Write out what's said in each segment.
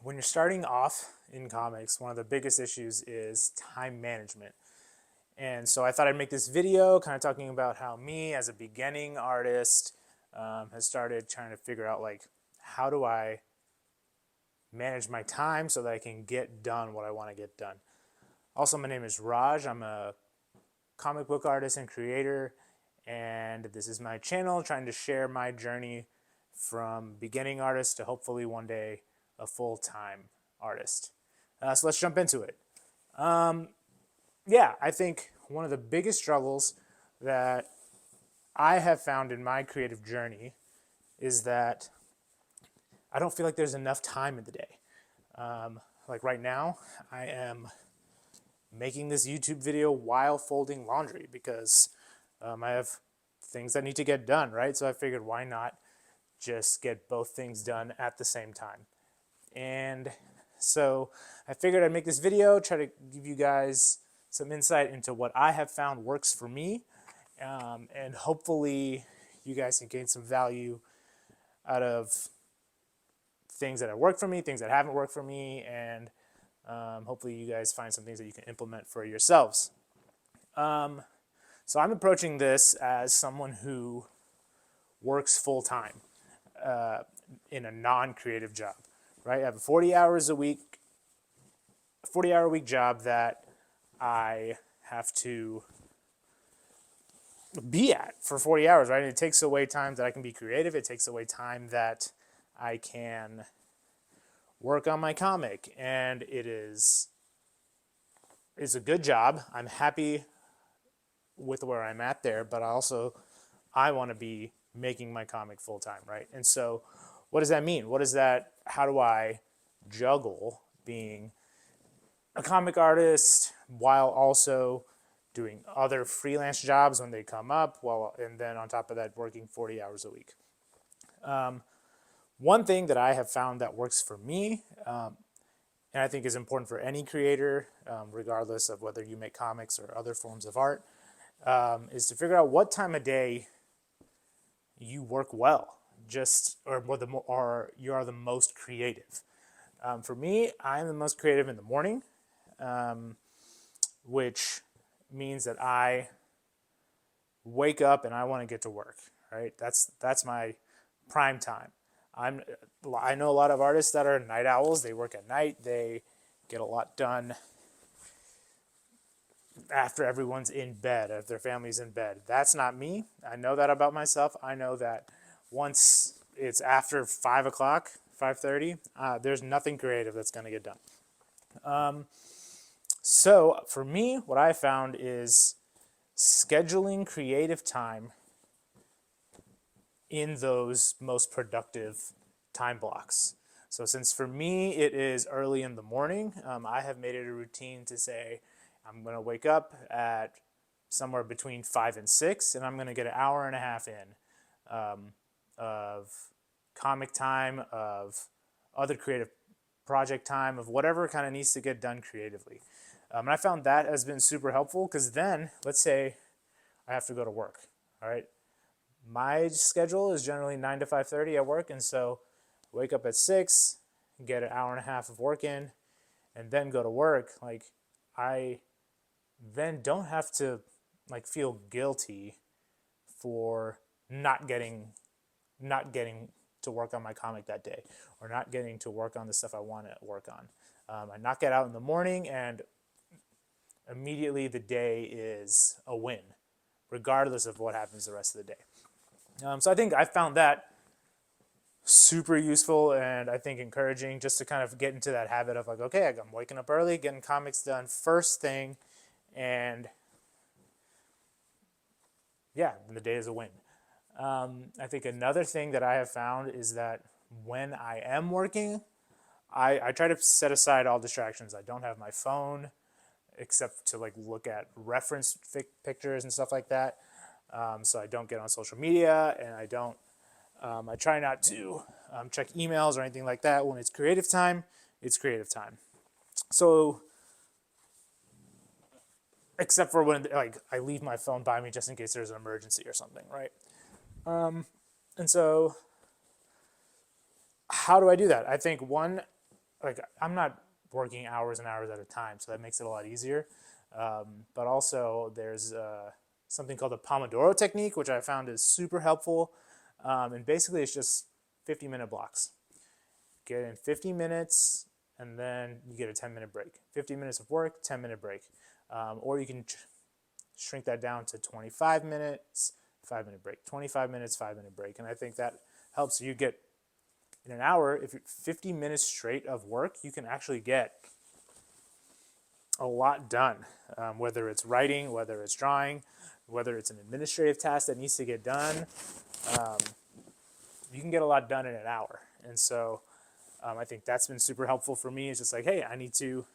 when you're starting off in comics, one of the biggest issues is time management. And so I thought I'd make this video kind of talking about how me as a beginning artist has started trying to figure out like, how do I manage my time so that I can get done what I want to get done. Also, my name is Raj. I'm a comic book artist and creator, and this is my channel trying to share my journey from beginning artist to hopefully one day a full-time artist. So let's jump into it. Yeah, I think one of the biggest struggles that I have found in my creative journey is that I don't feel like there's enough time in the day. Like right now, I am making this YouTube video while folding laundry because I have things that need to get done, right? So I figured why not just get both things done at the same time. And so I figured I'd make this video, try to give you guys some insight into what I have found works for me. And hopefully you guys can gain some value out of things that have worked for me, things that haven't worked for me, and hopefully you guys find some things that you can implement for yourselves. So I'm approaching this as someone who works full-time in a non-creative job, right? I have a 40-hour a week job that I have to be at for 40 hours, right? And it takes away time that I can be creative. It takes away time that I can work on my comic, and it's a good job. I'm happy with where I'm at there, but I want to be making my comic full time, right? And so what does that mean? How do I juggle being a comic artist while also doing other freelance jobs when they come up, and then on top of that, working 40 hours a week? One thing that I have found that works for me, and I think is important for any creator, regardless of whether you make comics or other forms of art, is to figure out what time of day you work well, or you are the most creative. For me, I'm the most creative in the morning, which means that I wake up and I want to get to work, right? That's my prime time. I know a lot of artists that are night owls. They work at night. They get a lot done after everyone's in bed, if their family's in bed. That's not me. I know that about myself. I know that once it's after 5 o'clock, 5:30, there's nothing creative that's going to get done. So for me, what I found is scheduling creative time in those most productive time blocks. So since for me it is early in the morning, I have made it a routine to say I'm going to wake up at somewhere between 5 and 6, and I'm going to get an hour and a half in of comic time, of other creative project time, of whatever kind of needs to get done creatively. And I found that has been super helpful because then, let's say I have to go to work, all right? My schedule is generally 9 to 5:30 at work, and so I wake up at 6, get an hour and a half of work in, and then go to work. Like, I then don't have to like feel guilty for not getting to work on my comic that day, or not getting to work on the stuff I want to work on. I knock it out in the morning, and immediately the day is a win, regardless of what happens the rest of the day. So I think I found that super useful and I think encouraging, just to kind of get into that habit of like, okay, I'm waking up early, getting comics done first thing, and yeah, the day is a win. I think another thing that I have found is that when I am working, I try to set aside all distractions. I don't have my phone except to like look at reference pictures and stuff like that. So I don't get on social media, and I try not to check emails or anything like that. When it's creative time, it's creative time. So, except for when like I leave my phone by me just in case there's an emergency or something, right? And so how do I do that? I think one like I'm not working hours and hours at a time, so that makes it a lot easier. But also there's something called the Pomodoro technique, which I found is super helpful. And basically it's just 50-minute blocks. Get in 50 minutes and then you get a 10-minute break. 50 minutes of work, 10-minute break. Or you can shrink that down to 25 minutes, 5-minute break, 25 minutes, 5-minute break. And I think that helps you get in an hour, if you're 50 minutes straight of work, you can actually get a lot done, whether it's writing, whether it's drawing, whether it's an administrative task that needs to get done. You can get a lot done in an hour. And so I think that's been super helpful for me. It's just like, hey, I need to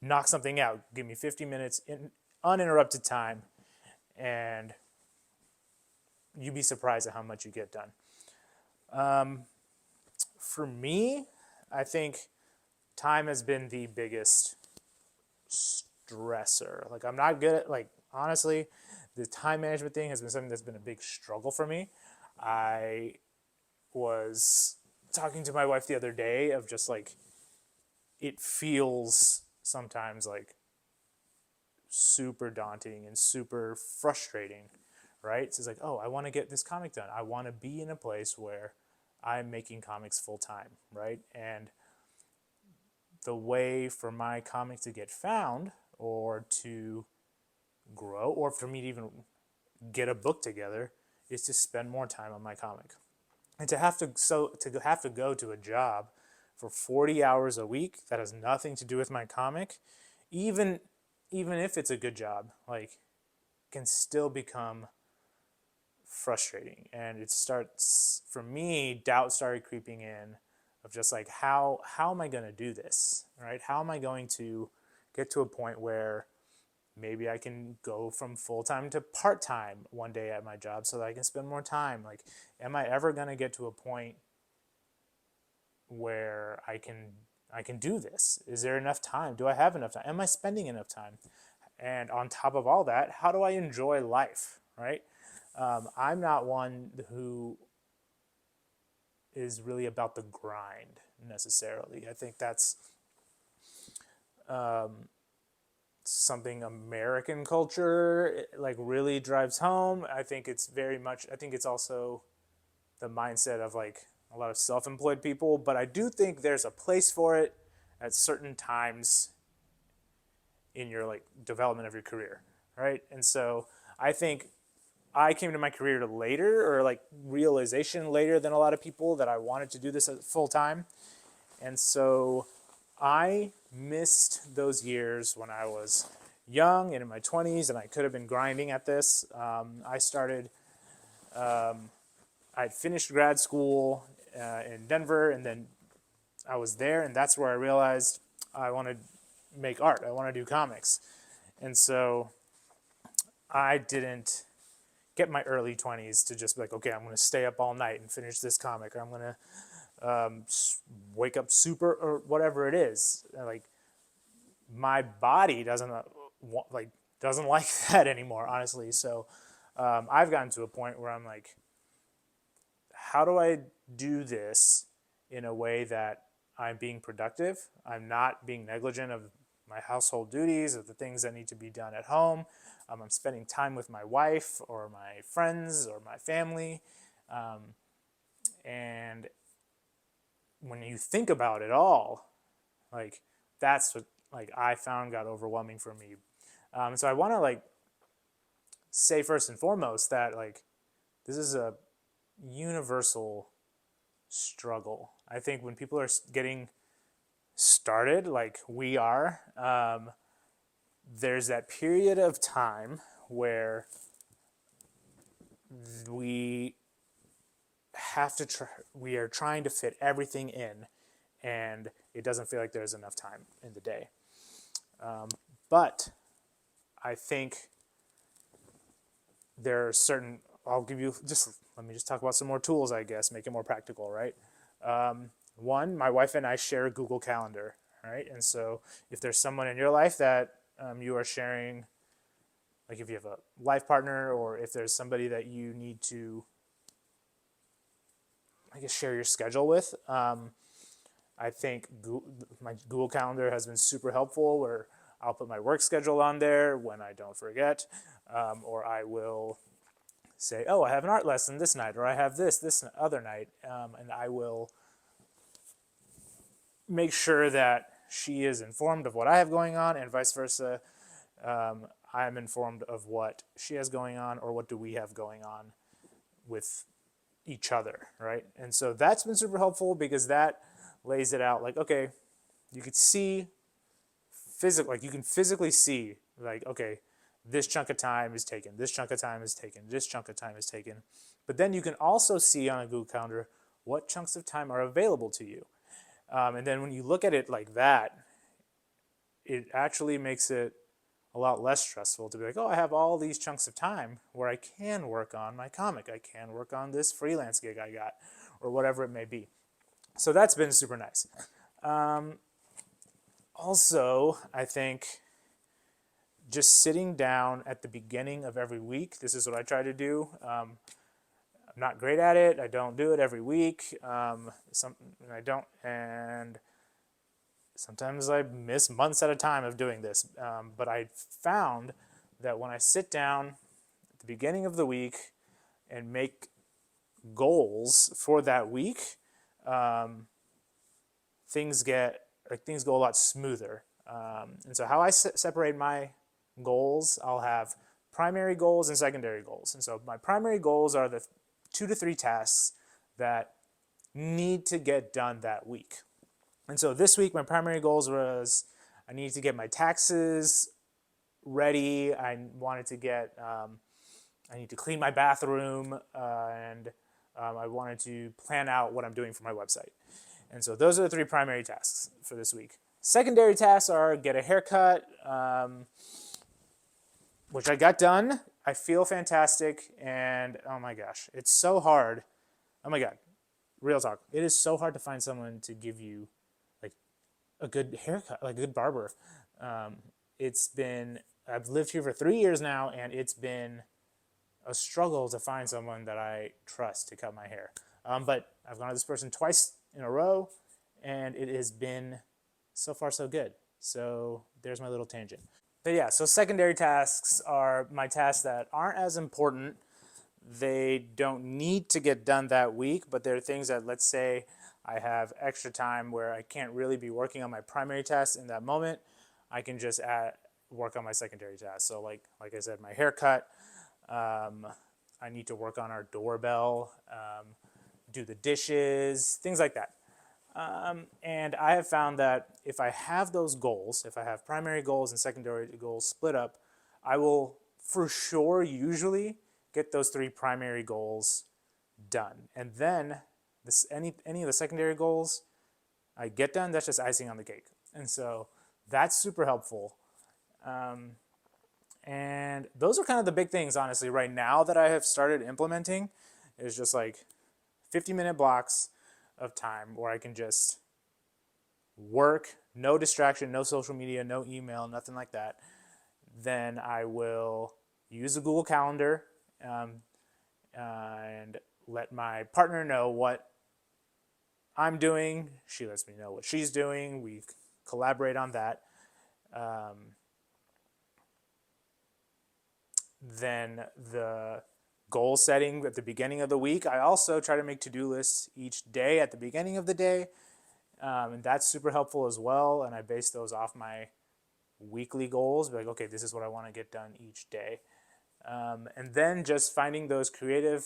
knock something out. Give me 50 minutes in uninterrupted time, and you'd be surprised at how much you get done. For me, I think time has been the biggest stressor. Like I'm not good at, like, honestly, the time management thing has been something that's been a big struggle for me. I was talking to my wife the other day of just like, it feels sometimes like super daunting and super frustrating, right? So it's like, oh, I want to get this comic done. I want to be in a place where I'm making comics full time, right? And the way for my comic to get found or to grow or for me to even get a book together is to spend more time on my comic. And to have to go to a job for 40 hours a week that has nothing to do with my comic, even if it's a good job, like, can still become frustrating. And it starts, for me, doubt started creeping in of just like, how am I going to do this, right? How am I going to get to a point where maybe I can go from full-time to part-time one day at my job so that I can spend more time? Like, am I ever going to get to a point where I can do this? Is there enough time? Do I have enough time? Am I spending enough time? And on top of all that, how do I enjoy life, right? I'm not one who is really about the grind necessarily. I think that's something American culture like really drives home. I think it's also the mindset of like a lot of self-employed people, but I do think there's a place for it at certain times in your like development of your career, right? And so I think I came to my career later, or like realization later than a lot of people, that I wanted to do this full time. And so I missed those years when I was young and in my 20s, and I could have been grinding at this. I'd finished grad school in Denver, and then I was there, and that's where I realized I want to make art. I want to do comics. And so I didn't get my early 20s to just be like, okay, I'm going to stay up all night and finish this comic, or I'm going to wake up super, or whatever it is. Like, my body doesn't like that anymore, honestly. So I've gotten to a point where I'm like, how do I do this in a way that I'm being productive? I'm not being negligent of my household duties, of the things that need to be done at home. I'm spending time with my wife or my friends or my family. And when you think about it all, like, that's what like I found got overwhelming for me. So I want to like say first and foremost that like this is a universal struggle. I think when people are getting started, like we are, there's that period of time where we we are trying to fit everything in, and it doesn't feel like there's enough time in the day. But I think there are certain, let me just talk about some more tools, I guess, make it more practical, right? One, my wife and I share a Google Calendar, right? And so if there's someone in your life that you are sharing, like if you have a life partner, or if there's somebody that you need to, I guess, share your schedule with, I think my Google Calendar has been super helpful where I'll put my work schedule on there when I don't forget, or I will say, oh, I have an art lesson this night, or I have this other night, and I will make sure that she is informed of what I have going on, and vice versa. I'm informed of what she has going on, or what do we have going on with each other, right? And so that's been super helpful because that lays it out like, okay, you could see like you can physically see like, okay, this chunk of time is taken, this chunk of time is taken, this chunk of time is taken. But then you can also see on a Google Calendar what chunks of time are available to you. And then when you look at it like that, it actually makes it a lot less stressful to be like, oh, I have all these chunks of time where I can work on my comic, I can work on this freelance gig I got, or whatever it may be. So that's been super nice. Also, I think just sitting down at the beginning of every week, this is what I try to do. I'm not great at it. I don't do it every week. I don't, and sometimes I miss months at a time of doing this. But I found that when I sit down at the beginning of the week and make goals for that week, things go a lot smoother. And so how I separate my goals, I'll have primary goals and secondary goals. And so my primary goals are the 2 to 3 tasks that need to get done that week. And so this week my primary goals was I needed to get my taxes ready. I wanted to get I need to clean my bathroom, and I wanted to plan out what I'm doing for my website. And so those are the 3 primary tasks for this week. Secondary tasks are get a haircut, which I got done. I feel fantastic, and oh my gosh, it's so hard. Oh my God, real talk. It is so hard to find someone to give you like a good haircut, like a good barber. I've lived here for 3 years now, and it's been a struggle to find someone that I trust to cut my hair. But I've gone to this person twice in a row, and it has been so far so good. So there's my little tangent. But yeah, so secondary tasks are my tasks that aren't as important. They don't need to get done that week, but they're things that, let's say I have extra time where I can't really be working on my primary tasks in that moment. I can just work on my secondary tasks. So like I said, my haircut, I need to work on our doorbell, do the dishes, things like that. And I have found that if I have those goals, if I have primary goals and secondary goals split up, I will for sure usually get those 3 primary goals done. And then any of the secondary goals I get done, that's just icing on the cake. And so that's super helpful. And those are kind of the big things, honestly, right now that I have started implementing is just like 50-minute blocks of time where I can just work, no distraction, no social media, no email, nothing like that. Then I will use the Google Calendar and let my partner know what I'm doing. She lets me know what she's doing. We collaborate on that. Then the goal setting at the beginning of the week. I also try to make to-do lists each day at the beginning of the day. And that's super helpful as well. And I base those off my weekly goals. Be like, okay, this is what I want to get done each day. And then just finding those creative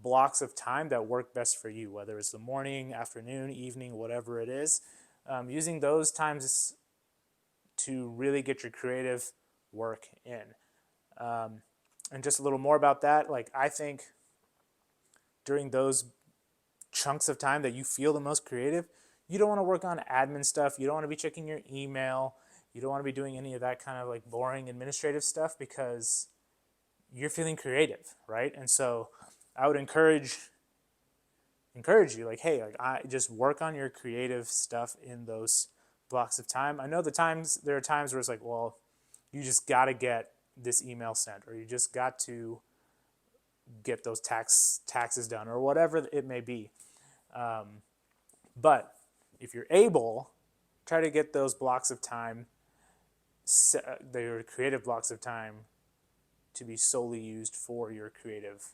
blocks of time that work best for you, whether it's the morning, afternoon, evening, whatever it is. Using those times to really get your creative work in. And just a little more about that, like I think during those chunks of time that you feel the most creative, you don't want to work on admin stuff. You don't want to be checking your email. You don't want to be doing any of that kind of like boring administrative stuff because you're feeling creative, right? And so I would encourage you like, hey, like I just work on your creative stuff in those blocks of time. I know there are times where it's like, well, you just got to get this email sent, or you just got to get those taxes done, or whatever it may be. But if you're able, try to get those blocks of time, their creative blocks of time, to be solely used for your creative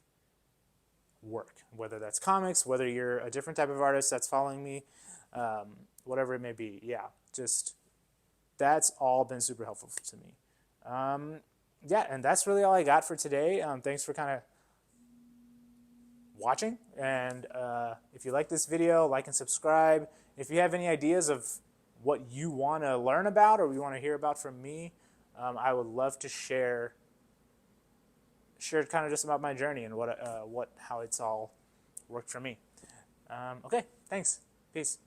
work, whether that's comics, whether you're a different type of artist that's following me, whatever it may be. Yeah, just that's all been super helpful to me. Yeah, and that's really all I got for today. Thanks for kind of watching, and if you like this video, like and subscribe. If you have any ideas of what you want to learn about or you want to hear about from me, I would love to share kind of just about my journey and how it's all worked for me. Okay, thanks. Peace.